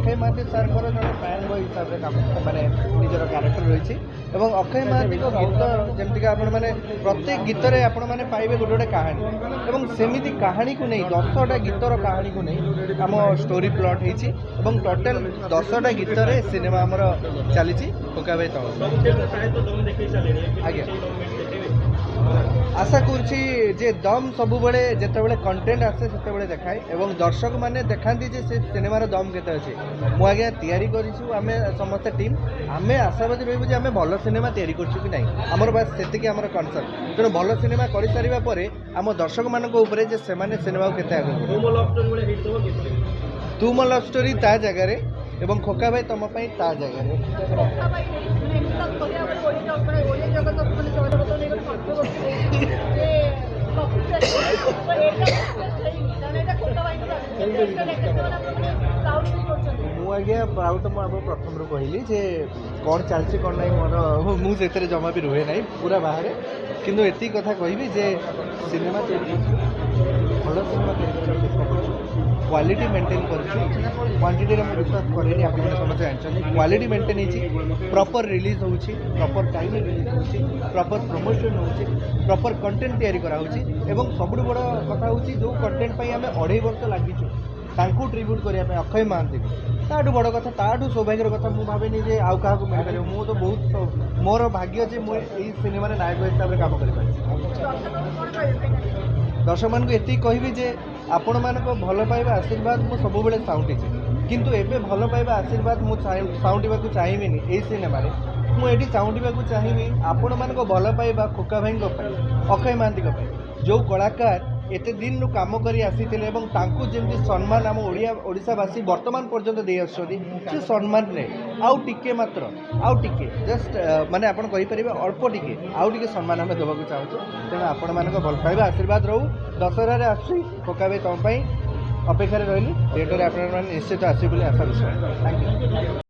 ଅକ୍ଷୟ ମହାନ୍ତି ସାର୍ଙ୍କର ଜଣେ fan boy ହିସାବରେ କାମ ମାନେ ନିଜର କ୍ୟାରେକ୍ଟର ରହିଛି ଏବଂ ଅକ୍ଷୟ ମହାନ୍ତିଙ୍କ ଗୀତ ଯେମିତିକି ଆପଣମାନେ ପ୍ରତ୍ୟେକ ଗୀତରେ ଆପଣମାନେ ପାଇବେ ଗୋଟେ ଗୋଟେ କାହାଣୀ ଏବଂ ସେମିତି କାହାଣୀକୁ ନେଇ 10ଟା ଗୀତର କାହାଣୀକୁ ନେଇ ଆମ ଷ୍ଟୋରି ପ୍ଲଟ୍ ହେଇଛି ଏବଂ ଟୋଟାଲ୍ 10ଟା ଗୀତରେ ସିନେମା ଆମର ଚାଲିଛି ଖୋକା ଭାଇ ତଳ। ଆଜ୍ଞା आशा करुँची जे दम सबुबले जितेबाला कंटेंट आसे से देखाए और दर्शक मैंने देखाती जे से सिनेमार दम के अच्छे मुझे तैयारी करें समस्त टीम आम आशावादी रही आम भल सिनेमा तैयारी करूँ कि नहीं आमर बास से कनसर्न तेणु भल सिनेमा कर सारा पर आम दर्शक मान सिनेमा के तुम लव स्टोरी ता जगार एवं खोका भाई तुम ता जगार मुझे प्राउड तो मुझे प्रथम कहली जे कौन चलती कौन ना मोर मुझे जमा भी रुहे ना पूरा बाहर किंतु एति कथा कहबी जे सिनेमा भल सिनेमा क्वालिटी मेंटेन कर क्वांटिटी में विश्वास करेनि आप समस्त जानते क्वालिटी मेंटेन हो प्रॉपर रिलीज हो प्रॉपर टाइम रिलीज हो प्रॉपर प्रमोशन हो प्रॉपर कंटेंट तैयारी कराऊँगी एवं सबुठ बड़ कथा हूँ जो कंटेंट आम 2.5 वर्ष लगिचु तांकू ट्रिब्यूट करने अक्षय महांती ताठू बड़ कथा ताठू सौभाग्यर कथा मुझे भावेनि जे आउ क्या मिल पार मु तो बहुत मोर भाग्य जे मुझे सिनेमा नायक हिसाब से काम कर दर्शक मान ये कहबी जे आपण मान भल पाइबा आशीर्वाद मु सब साउंटी किंतु एबे भल पाइबा आशीर्वाद मु साउंटा चाहिए यही सिनेमा मुझे साउंटा चाहिए आपण मान भल पाइबा खोका भाई अक्षय महांती जो कलाकार एते दिन काम कर जमी सम्मान आम ओडावासी बर्तमान पर्यंत दे आसुँचे सम्मान ने आउ टिके मात्र आउ टिके जस्ट माने आपण कहीपर अल्प टिके आउ टिके सम्मान आम देवाक चाहूँ तेणु आपण मान भल पाइबा आशीर्वाद रहू दशहरा आसूँ खोका भाई तुम अपेक्षा रही थिएटर आप निश्चित आसो आशा विश्वास थैंक यू।